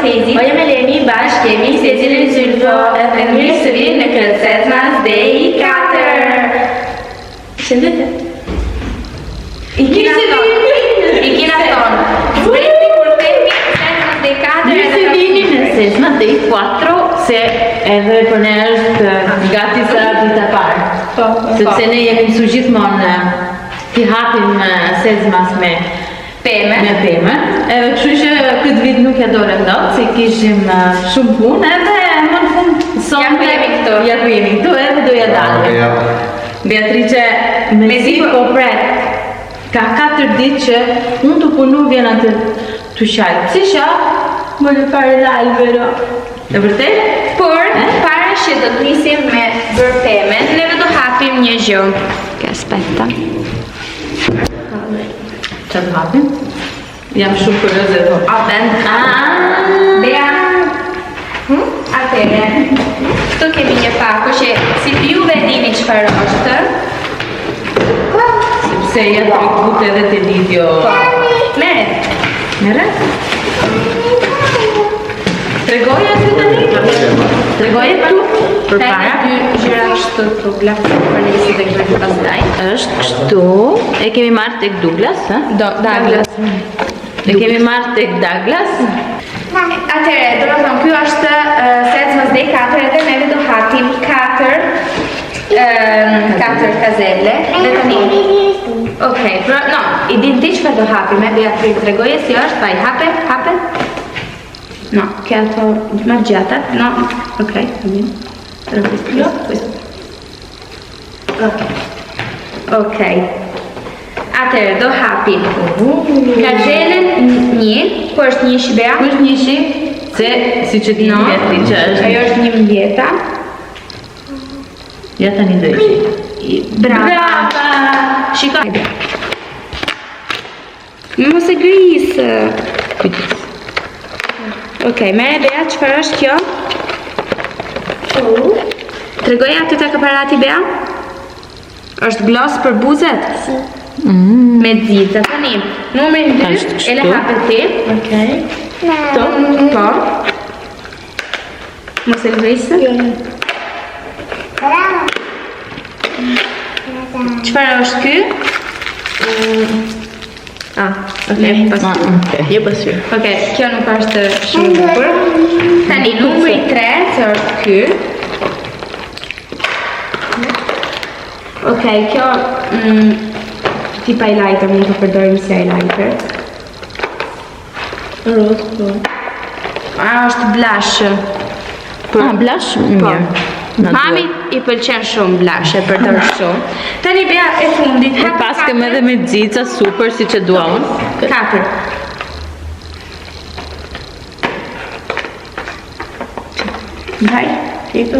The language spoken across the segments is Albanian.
Sezi. O jam Eleni, bashkë kemi Sezi në Zylfo, edhe mirë së vi në Kërcetmas Day 4. Shëndetje. I kina tonë. Zbreti kur temi Kërcetmas Day 4. Mirë se vini në Kërcetmas Day 4, se edhe për ne është gati sa dita parë. Sepse ne jemi su gjithmonë t'i hapim Kërcetmas me pemë, edhe kështu që këtë vit nuk ja dorem dot, se kishim shumë punë, edhe më në fund sonte ja ku jemi këtu, edhe do ja dalim. Beatrice me zi po pret, ka 4 ditë që unë të punu vjen atë të shajt. Si shak, më në pare l'albero. E vërtet? Por, para që do të nisim me bërë pemen, neve do hapim një gjë. Ke aspetta. Që të hapim? Jam shumë kurioze dhe A ben? Bea. Atere. Këtu kemi një pako që si juve dini çfarë është. Sepse ja tregut edhe të video. Mere. Mere? Tregoja të tani? Tregoja këtu? Për para? Dy gjëra është të glafë për njësi dhe glafë pastaj. Është kështu. E kemi marrë tek Douglas, ha? Douglas. E kemi marrë tek Douglas. Atere, do më thonë, kjo është Kërcetmas Day 4 edhe neve do hapim 4 kazelle. Dhe tani. Okej, no, i din ti çfarë do hapim, Beatrice tregoje si është, vaj, hape. No, che altro margiata? No, ok, ok. Atëherë do hapim kazhelen një, ku është një shibea? Ku është një shi? Se, si që di Beatrice është. Ajo është 11. Ja tani do ishi. Brava! Shikoj. Mos e grisë. Kujtës. Ok, mere Bea, çfarë është kjo? Tregoja aty të aparati Bea? Është gloss për buzët? Me dzita, tani. Numrin 2, e le hapet ti. Ok. Këto? Po. Mos e lëvejse? Çfarë është ky? Ok, Je pasur. Ok, kjo nuk është shumë bukur. Tani, numri 3, që është ky. Ok, kjo tip highlighter, mund të përdorim si highlighter. Është blush. Blush? Mirë. Mami i pëlqen shumë blush, e përdor shumë. Tani Bea e fundit. Pas kem edhe me xica super si që dua unë. 4. Daj, tipu.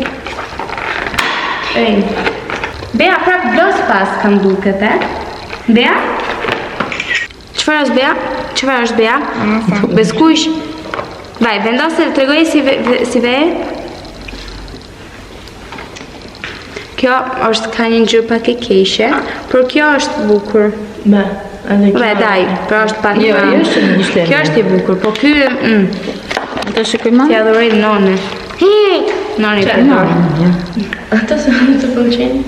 Bea, prap gloss pas kam duket, Bea? Çfarë është Bea? Çfarë është Bea? Beskush. Vaj, vendose, tregoje si ve? Kjo është ka një ngjyrë pak e keqe, por kjo është bukur. Daj, por është pak. Jo, është një shlemë. Kjo është i bukur, po ky Ata shikoj më? ti adhuroj none. Noni përdor. Ata se të pëlqejnë.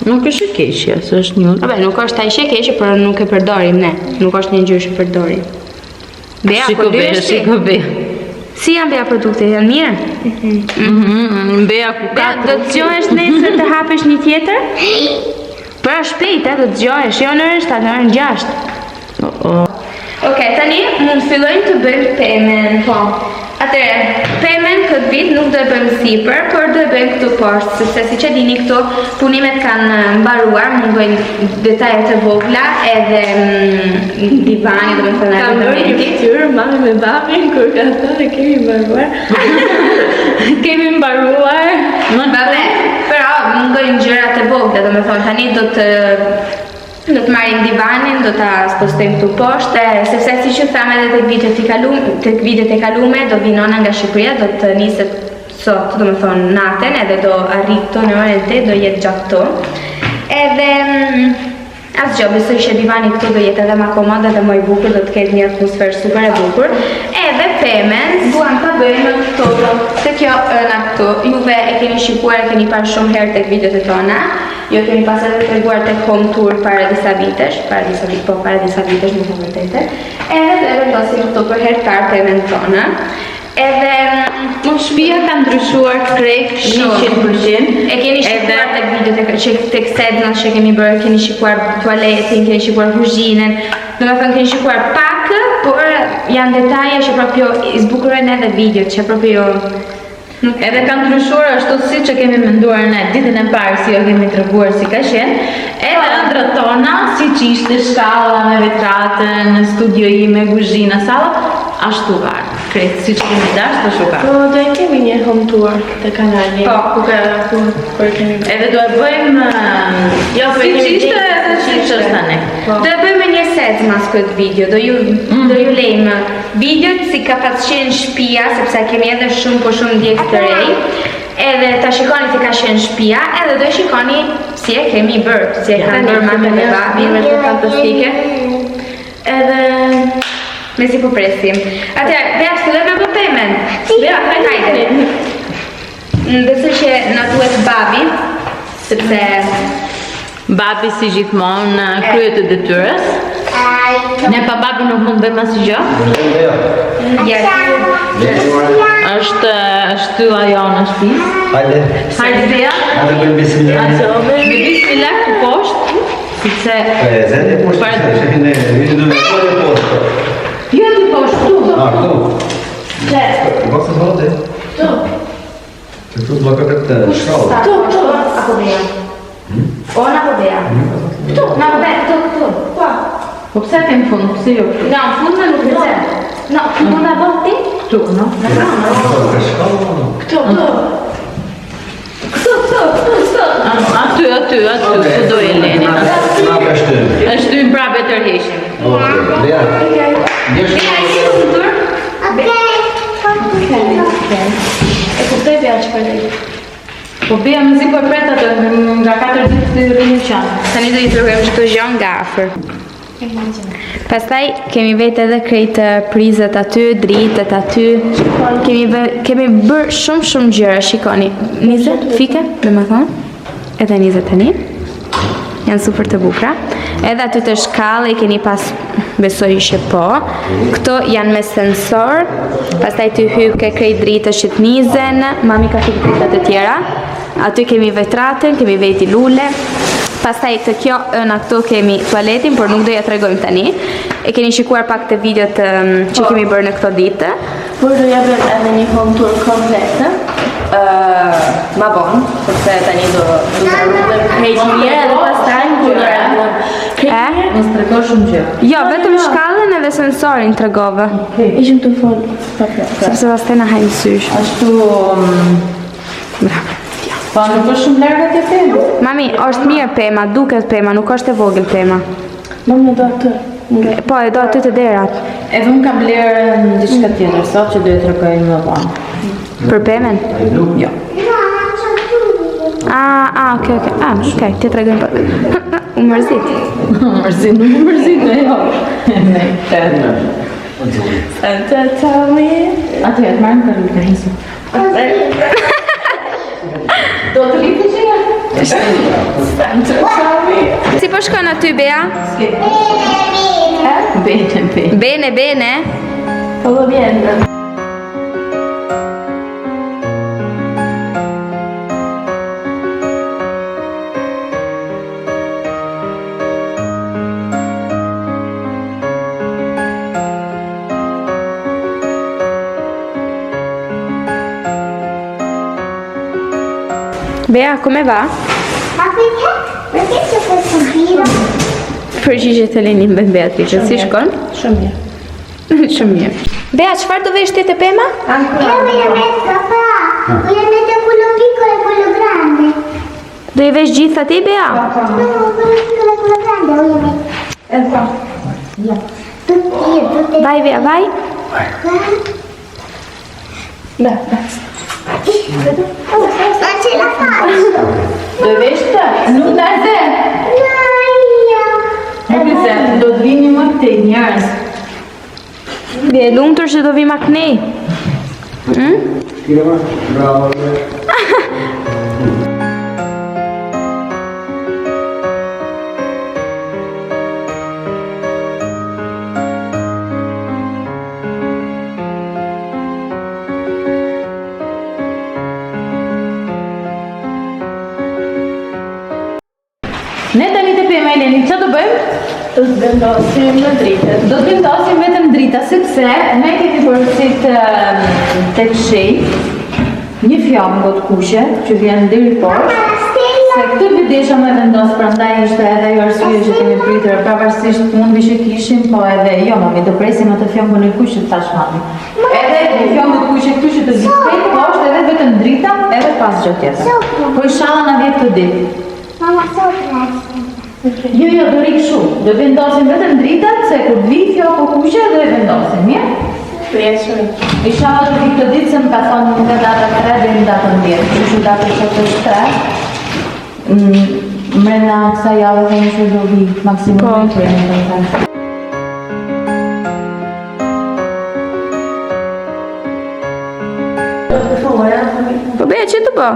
Nuk është e keqja, se është një. Nuk është aq e keqe, por nuk e përdorim ne. Nuk është një ngjyrë që përdorim. Bea, po Shiko Bea. Si janë Bea produktet, janë mirë? Bea ku Bea, do të dëgjohesh nesër të hapesh një tjetër? Për shpejt, do të dëgjohesh, jo në orën 7, në orën 6. Ok, tani mund fillojmë të bëjmë pemen, po. Atëre, pemen këtë vit nuk do e bëjmë sipër, por do e bëjmë këtu poshtë, sepse si që dini këtu, punimet kanë mbaruar, mund bëjmë detajet e vogla, edhe divani, do me thënë Kam bërë një fytyrë, mami me babin, kur ka thënë kemi mbaruar. Kemi mbaruar. Babe, però mund bëjmë gjërat e vogla, do me thënë tani do të marrim divanin, do ta spostojmë këtu poshtë, sepse si që thamë edhe tek vitet e kalume, do vi nona nga Shqipëria, do të niset sot, do me thonë naten, edhe do arrit këtu në orën 8, do jetë gjatë këtu. Edhe asgjë, besoj që divani këtu do jetë edhe më komod edhe më i bukur, do të ketë një atmosferë super e bukur. Edhe pemen, duam ta bëjmë këto. Se kjo ëna këtu, juve e keni shikuar, e keni parë shumë herë tek videot e tona. Jo kemi pas edhe treguar tek home tour para disa vitesh, para disa vitesh më të vërtetë. Edhe do e vendosim këtu për herë të parë pemen tona. Edhe shtëpia ka ndryshuar krejt 100%. E keni shikuar tek videot tek sedna që kemi bërë, keni shikuar tualetin, keni shikuar kuzhinën. Domethënë keni shikuar pak, por janë detaje që proprio i zbukurojnë edhe videot, që proprio Edhe ka ndryshuar ashtu si që kemi menduar ne ditën e parë si jo kemi treguar si ka qenë. Edhe ëndrat tona, si që ishte shkalla me vetratën, në studio ime, kuzhina, salla, ashtu ka. Krejt, si që kemi dashtë, ashtu ka. Po, do e kemi një home tour të kanali. Po, kur kemi bërë. Edhe do e bëjmë po si e që kemi ishte ditë, edhe si që është tani. do e bëjmë një set mas këtë video, do ju lejmë videot si ka pas qenë shtëpia, sepse kemi edhe shumë po shumë djegë të rej. Edhe ta shikoni si ka qenë shtëpia, edhe do e shikoni si e kemi bërë, si e kanë bërë mame me babin, me të fantastike. Edhe me si po presim. Atëherë, Bea, fillojmë me pemen. Bea, hajde. Besoj që na duhet babi, sepse Babi si gjithmonë kryet të detyrës. Ne pa babi nuk mund bëjmë asgjë. Është shtylla jonë në shtëpi. Hajde. Hajde Bea. Hajde bëjmë bismillah. Me bismillah ku poshtë, sepse Zende poshtë, që ne do të bëjmë poshtë. jo ti poshtë tu. Këtu. Mos të hodë. Këtu do ka këtë shkallë. Tu, apo Bea? Ona apo Bea? Tu, na Bea, tu. Po pse ti në fund, pse jo këtu? Na, në fund nuk e zem. No, mund na bëj ti? Këtu, no? Këtu. Aty, ku do e leni. Na pashtë. Është ty prapë e tërheqim. Okej. Ja. E kuptoj Bea që përlej. Po Bea më zi po e pret atë nga 4 ditë të rrinë qanë. Tani do i tregojmë çdo gjë nga afër. Pastaj kemi vetë edhe krejt prizat aty, dritët aty. Kemi bërë shumë gjëra, shikoni. Nizet, fike, dhe më thonë. Edhe nizet tani. Janë super të bukura. Edhe aty të shkallë i keni pas, besoj që po. Këto janë me sensor. Pastaj të hyp ke krejt dritës që të nizen. Mami ka hyp dritat e tjera. Aty kemi vetratën, kemi veti lule. Pastaj të kjo ëna këtu kemi tualetin, por nuk do ja tregojmë tani. E keni shikuar pak të videot që kemi bërë në këto ditë. Por do ja bëjmë edhe një home tour kompletë. Ma bon, sepse tani do të rrugëm krejt mirë edhe pastaj kur do rrugëm. Mos tregoj shumë gjë. Jo, vetëm shkallën edhe sensorin tregova. Ishim të fol. Sepse pastaj na hajnë sysh. Ashtu... Bravo. Po nuk është shumë larg atje pema. Mami, është mirë pema, duket pema, nuk është e vogël pema. Mami do atë. Po, e do aty të derat. Edhe unë kam blerë në diçka tjetër sot që do të tregoj më vonë. Për pemen? Jo. Okej, ti tregojmë pak. U mërzit. Mërzit, nuk u mërzit, ne jo. Ne, tërë. Tell me. Atje, të marrëm kërë të hisu. Do të litë që ja? Si po shkon aty, Bea? Bene. Bene? Todo bien. Bea, come va? Ma perché c'è questo giro? Përgjigjet e Lenin me Beatrice, si shkon? Shumë mirë. Shumë mirë. Bea, çfarë do vesh ti te pema? Io voglio mettere papà, voglio mettere quello piccolo e quello grande. Do i vesh gjitha ti, Bea? No, quello piccolo e quello grande voglio mettere. Tutte. Vai, Bea, vai. Ma ce la faccio. Do vesh të? Nuk në ze. No, io. Nuk në ze, do të vini më këtej njerës. Dhe e lumtur që do vi maknej. Bravo. Ne tani të pëjmë Eleni, që të bëjmë? Do të vendosim në dritët. Do të vendosim vetëm drita, sepse ne kemi përësit tek shenjë, një fjango të kushe që vjen deri poshtë. Se këtë bidesha me vendos, prandaj ishte edhe jo arsye që kemi pritër, pavarësisht mundi që kishim, po edhe jo, mami, do presim atë fjangon e kushe të tash mami. Edhe një fjango të kushe këtu që të zikpejt poshtë, edhe vetëm drita, edhe pas gjë tjetër. Po inshallah na vjet të ditë. Mama, sopra. Jo, do rikë shumë. Do vendosim vetëm dritat, se kur të vi fjango kushe, do e vendosim, mirë? Presur. Inshallah të vi këtë ditë se më ka thonë nga data 3 dhe në datën 10. Kështu data 3. Mrena kësa javë dhe në që do vi maksimum në kërë në të. Po beja që të po?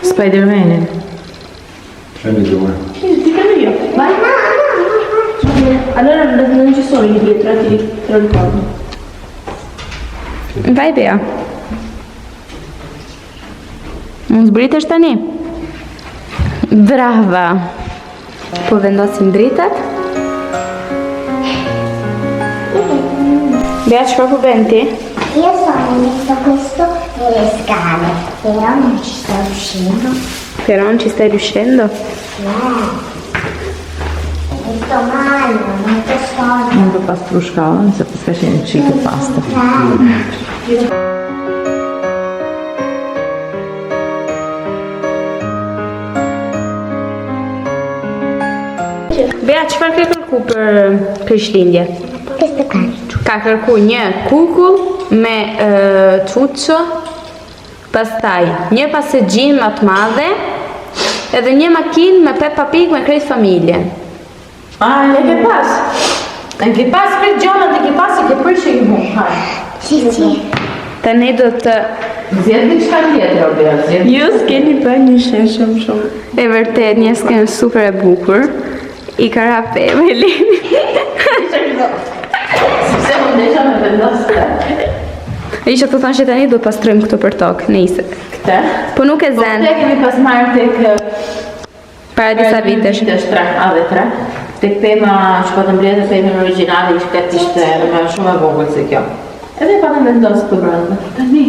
Spider-Manin. Prendi due. Io. Vai. Allora non ci sono lì dietro, te lo ricordo. Vaj beja. Unë zbritesh tani? Brava! Po vendosim dritat. Bea, çfarë po bën ti? Io sono messo questo nelle scale, però non ci sto riuscendo. Però non ci stai riuscendo? No. E sto male, molto storto. Unë do pas tru shkallën, se pas ka qenë qikë pasta. Bea, çfarë ke kërku për Krishtlindje? Questo qua. Ka kërku një kukull me çuço, pastaj një paseggjin më të madhe, edhe një makinë me Peppa Pig me krejt familjen. Ah, e ke pas? E ke pas këtë gjonat, e ke pas e ke përshë i mu. Hajde. Sì, sì. Tani do të Zjedh një qka tjetër, o Bea, zjedh. Ju s'keni bërë një shenë shumë. e vërtet një skenë super e bukur. I ka rape e Melini. Sepse më ndesha me vendos të. Isha të thonë që tani do pastrojmë këto për tokë, nëjse. Këte? Po nuk e Po zen, këte kemi pas marrë tek para disa vitesh. 3, a dhe 3. Tek pema që pa të mbledhe pema originali që këtë ishte me shumë e vogël se kjo. Edhe pa të vendos për brëndë. Tani,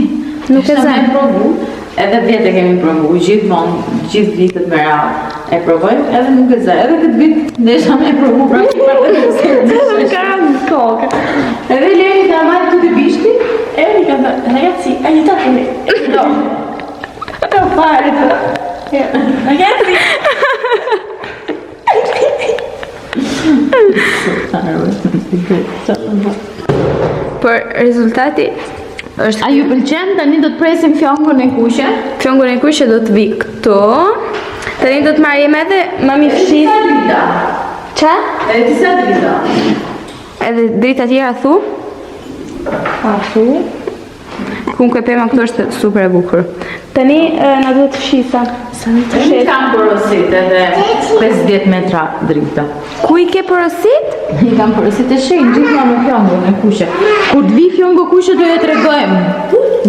Nuk e ishte zen. me provu, edhe vjetë e kemi provu, gjithmonë, gjithë vitet me radhë e provojmë, edhe nuk e zen. Edhe këtë vit ndesha me provu pra që për të Ka në kokë. Edhe Leni ka marrë tutti bishti, E mi ka thënë, ragazzi, aiutatemi. No. Non fare. Ragazzi. Por rezultati është A ju pëlqen tani do të presim fjangon e kushe? fjongun e kushe do të vi këtu. Tani do të marrim edhe mami fshit. Disa drita. Qa? Edhe disa drita. Edhe drita tjera thu? Thu. Kunku e pema këtu është super e bukur. Tani na duhet fshisa. Unë kam porosit edhe 50 metra drita. Ku i ke porosit? I kam porosit e shenjë, gjithmonë me fjangon e kushe. Kur të vi fjongo kushe do ja tregojmë.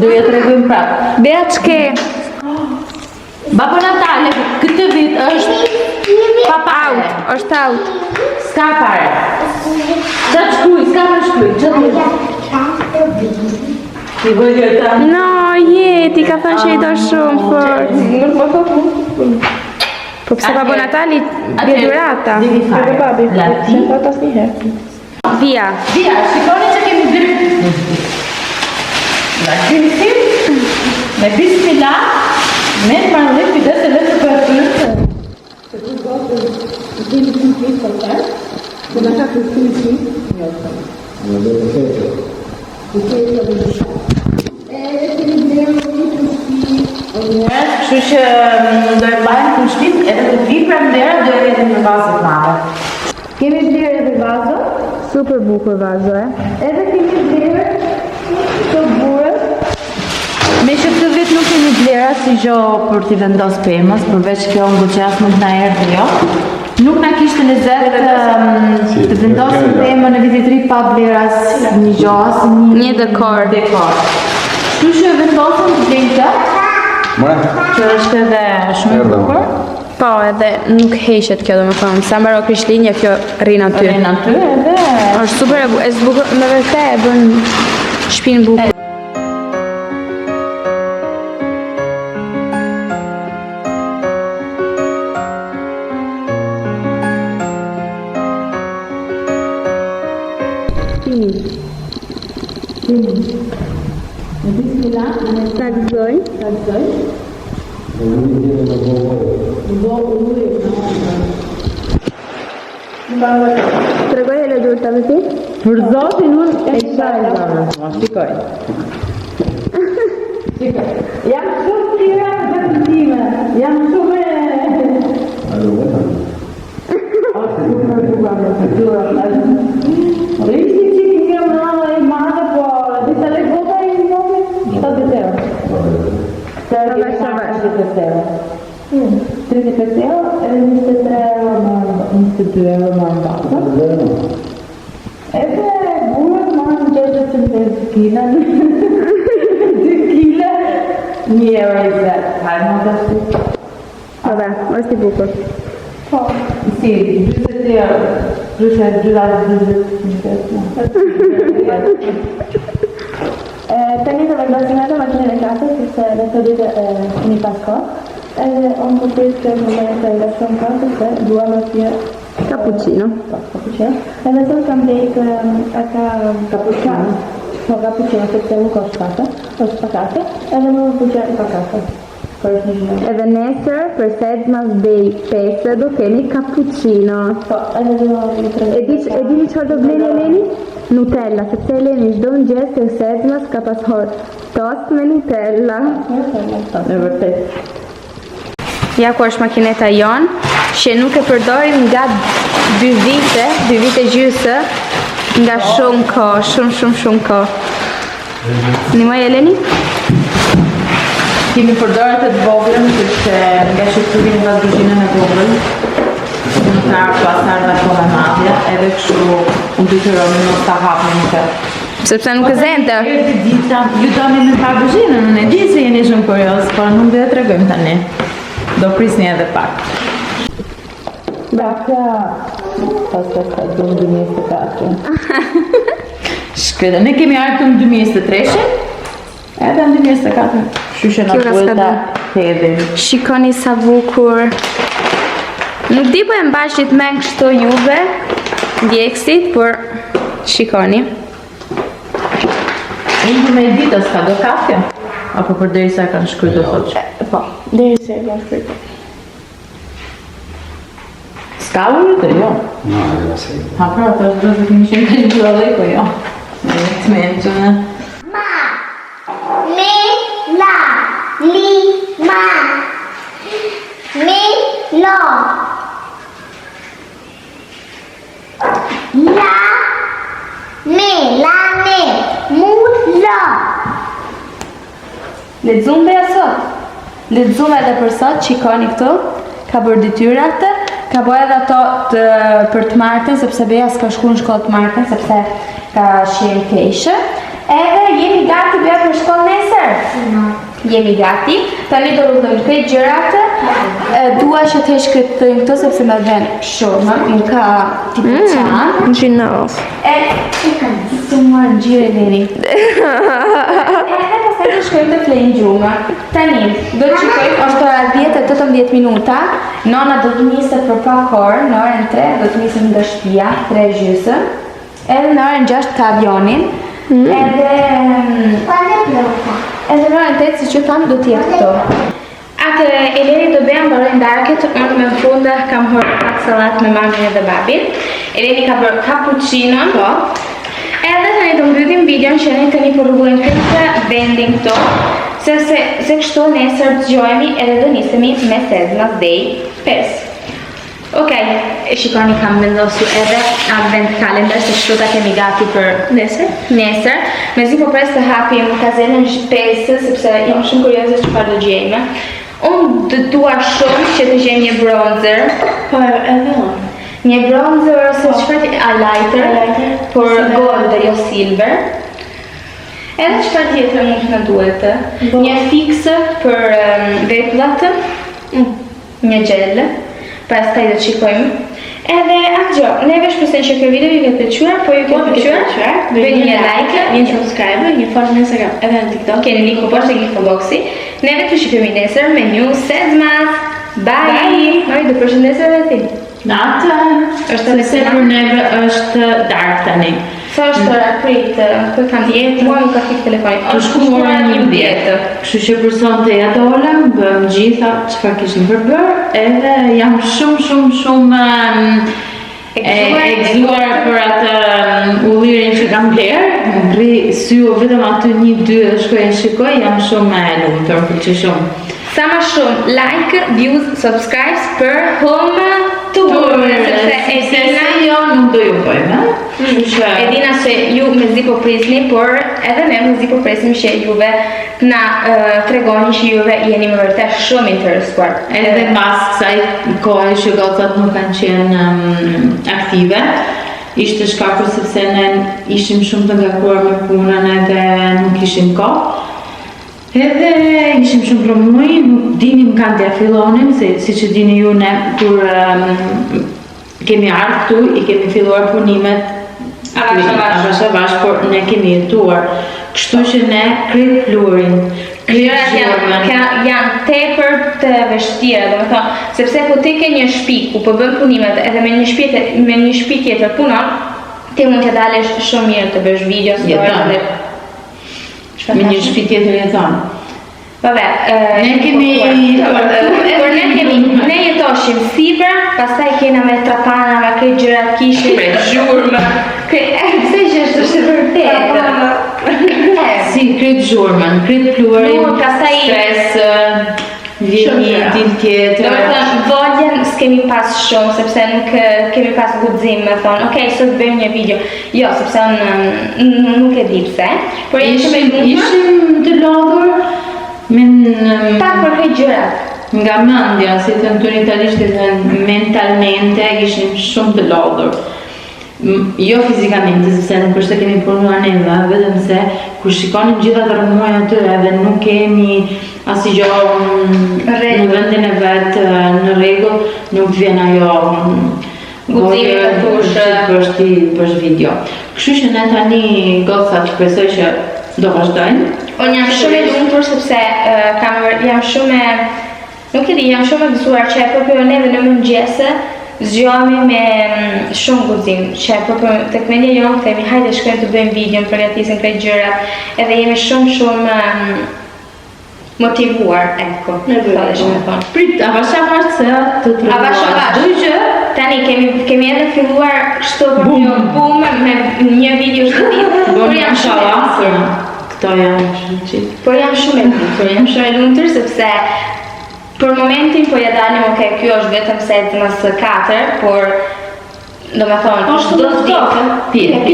Do ja tregojmë prapë. Bea ç'ke? Babo Natale, këtë vit është Out, është out. s'ka pare. Qa të shkruj, s'ka për shkruj, qa të Ti bëjë ta. No, je, ti ka thënë që i do shumë fort. Nuk më thot mu. Po pse babo Natali bje durata. Devi fare. Babi, La se ti. thot asnjëherë. Via. Via, shikoni që kemi dyrë. La gjysim, me bismillah, me të marrë kujdes e vetë për fyrë. Kështu që do e bajmë të shtip edhe të vi prandera do e vedem në vazët madhe. Kemi blerë edhe vazo, super bukur vazhdo e. Edhe kemi blerë të burë. Me që këtë vit nuk kemi blera si gjo për t'i vendos pemës, përveç kjo nguqas nuk na erdhi jo. Nuk na kishte lezet të vendosim pemën në vitit 3 pa bleras një gjas, Një dekor. Kështu që vendosëm të blejtë, që është edhe shumë e bukur. Po, edhe nuk heshet kjo domethënë. Sa mbaro Krishtlindja kjo rrin aty. Rrin aty edhe Është super e bukur, me vërtet e bën shtëpinë bukur. Tregoj e le dur të vëti? për zotin unë e shaj zonës, ma shikoj. Jam shumë tira të të time, jam shumë Rishti që kjo mëna e madhe, po disa legota e një nëme, 70 euro. 35 euro. 35 euro e 23 euro më 22 euro më në bata. Edhe burët më në 650 kila, 2 kila, 1 euro i zetë. Hajë më të shtu. Vabbè, është i bukur. Po, si, 20 euro. Tani të vendosim edhe makinën e kafe, sepse në të ditë kemi pas kohë. Edhe unë po prit që më të edhe shumë kafe, se dua më tje Cappuccino. cappuccino. Edhe të kam dhejt aka cappuccino. Po cappuccino, sepse nuk është kafe, është pa kafe. Edhe më përqer i pa kafe. Për është një gjë. Edhe nesër për Sezmas Day 5 do kemi cappuccino. Po, edhe do të E dini çfarë do bleni Eleni? Nutella, sepse Eleni çdo mëngjes te Sezmas ka pasur tost me Nutella. E vërtet. Ja ku është makineta jon, që nuk e përdorim nga 2 vite gjysë, nga shumë kohë, shumë kohë. Nimoj Eleni? Kemi përdorë të voglën, sepse nga shqipturin nga duzhinën e voglën, nuk ka pasar nga kohë e madhja, edhe kështu unë dytëroni nuk ta hapë një të. Sepse nuk e zente. Ju doni me pa duzhinën, unë e di se jeni shumë kurios, por nuk dhe të regojmë tani. Do prisni edhe pak. Baka, pas du në 2024. Shkëtë, ne kemi artë në 2023, edhe në 2024. Shushe në Kjo duhet ka të hedhim. Shikoni sa bukur. Nuk di po e mbashit me kështu juve, ndjekësit, por shikoni. Unë me ditë s'ka do kafe? Apo për deri sa kanë shkruar do thotë? Po, deri se kanë shkruar. S'ka unë të jo? No, jo se. Ha pra, të është do të kemi shenë të një dhe po jo. Të me të në. Lexume sot. Lexume edhe për sot, shikoni këtu. Ka bërë detyrat, ka bërë edhe ato për të martën, sepse Beja s'ka shku në shkollë të martën, sepse ka shirë keshë. Edhe jemi gati Beja për shkollë nesër. Jemi gati. Tani do rrugëm këtë gjërat. Dua që të hesh këtë këtu, sepse me ven shumë, nuk ka tipu qanë. Në qinë në ofë. Të marë në gjire veri. Pastaj do shkojmë të flejnë gjumë. Tani, do të shkojmë, është ora 10-18 minuta. Nona do të niset për pak orë, në orën 3 do të niset nga shtëpia, 3:30. Edhe në orën 6 ka avionin. Edhe në orën 8, siç ju tham, do të jetë këtu. Atë Eleni do bëjmë mbarojnë darket, unë me funda kam hërë pak salat me mamin edhe babin. Eleni ka bërë cappuccino, po. Edhe tani do mbyllim videon që ne tani po rregullojmë këtë vendin këto, se kështu nesër dëgjojemi edhe do nisemi me Sezmas Day 5. Okej, shikoni kam vendosur edhe advent calendar se kështu ta kemi gati për nesër. Mezi po pres të hapim kazenën shpesë sepse jam shumë kurioze çfarë do gjejmë. Unë dua shumë që të gjejmë një bronzer. Po edhe unë. Një bronzer ose çfarë highlighter, por gold dhe jo silver. Edhe çfarë tjetër mund të na duhet? Një fiksë për vepullat, një gel. Pastaj do të shikojmë. Edhe atë neve shpresoj që kjo video ju ka pëlqyer, po ju ka pëlqyer, bëni një like, një subscribe, një follow në Instagram, edhe në TikTok. Keni linku poshtë te info boxi. Neve të shikojmë nesër me një sezmas. Bye. Mari do përshëndeset edhe ti. Natën. Është se për neve është dark tani. Sa është ora prit, ku kam dietë, mua nuk ka fik telefoni. Të shkuar 11. Kështu që për sonte ja dolëm, bëm gjitha çfarë kishim për bërë, edhe jam shumë e gëzuar për atë ullirin që kam bler. Ngri syu vetëm aty 1-2 dhe shkoj e shikoj, jam shumë e lumtur, pëlqej shumë. Sa më shumë like, views, subscribes për home tour. Sepse jo nuk do ju bëjmë, Edina që ju mezi po prisni, por edhe ne mezi po presim që juve na tregoni që juve jeni më vërtet shumë interesuar. Edhe pas kësaj kohe që gocat nuk kanë qenë aktive, ishte shkaku sepse ne ishim shumë të ngarkuar me punën edhe nuk ishim kohë. Edhe ishim shumë promuj, nuk dinim kanë të fillonim, si që dini ju ne kur kemi ardhë këtu, i kemi filluar punimet avash, por ne kemi jetuar. Kështu që ne kryt plurin, janë tepër të vështira, domethënë, sepse ku ti ke një shtëpi ku po bën punimet edhe me një shtëpi tjetër punon, ti mund të dalësh shumë mirë të bësh video, story. Me një shtëpi tjetër jeton. Vabbè, ne jetoshim sipër, pastaj kena me trapanave, këtë gjërat kishim. Zhurmë. Pse që është vërtet. Si kryt zhurmën, kryt plurin, pastaj stres, vjen një ditë tjetër. Domethënë, voljen s'kemi pas shumë, sepse nuk kemi pas guxim me thonë, okej, sot bëjmë një video. Jo, sepse unë nuk e di pse. Por ishim të lodhur pak për këtë gjërat. Nga mendja, si të në italisht edhe mentalmente ishim shumë të lodhur. Jo fizikamente, sepse nuk është të kemi punuar neve, vetëm se kur shikonim gjitha të rëmuaj aty edhe nuk kemi asgjë në vendin e vetë në rregull, nuk të vjen ajo guximi të thush ti bësh video. Kështu që ne tani gocat shpresoj që do vazhdojnë. Unë jam shumë e lumtur sepse jam shumë nuk e di, jam shumë e gëzuar që proprio neve në mëngjese zgjohemi me shumë guxim, që proprio tek mendja jonë themi hajde shkojmë të bëjmë video, përgatisim këto gjëra, edhe jemi shumë motivuar, ecco. Prit, avash se të treguar çdo gjë. Tani kemi edhe filluar kështu boom me një video çdo ditë. Por jam shumë këto janë shumë. Por jam shumë e lumtur sepse për momentin po ja dalim, okay, kjo është vetëm sezmas 4, por domethënë çdo ditë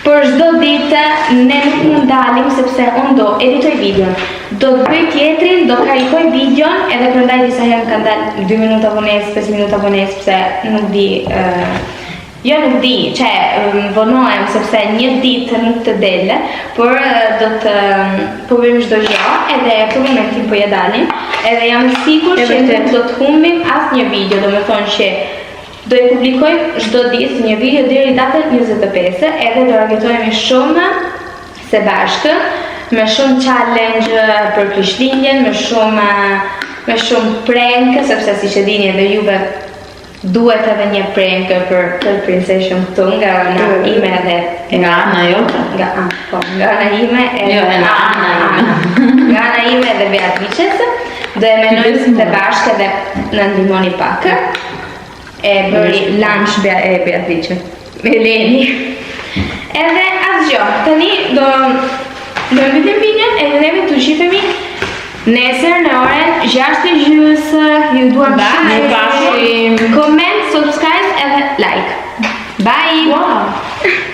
Por çdo ditë ne nuk mund dalim sepse unë do editoj videon, do të bëj tjetrin, do karikoj videon, edhe prandaj disa herë kanë dalë 2 minuta vonesë, 5 minuta vonesë, sepse nuk di, nuk di, vonohem sepse një ditë nuk të dele, por do të po bëjmë çdo gjë, edhe për momentin po ja dalim, edhe jam sigurt që nuk do të humbim asnjë video, domethënë që do i publikoj çdo ditë një video deri datën 25, edhe do argëtojmë shumë së bashku, me shumë challenge për Krishtlindjen, me shumë prank, sepse siç e dini edhe juve duhet edhe një prank për princeshën këtu nga ana ime edhe nga ana jote. Nga ana ime edhe nga ana ime edhe Beatrices, do e menojmë së bashku edhe na ndihmoni pak. E bëri lunch Beatrice, Eleni. Edhe asgjë, tani do mbytim videon edhe neve të shifemi Nesër në orën 6:30 ju duam shumë Bashim. comment, subscribe edhe like. Bye! Wow.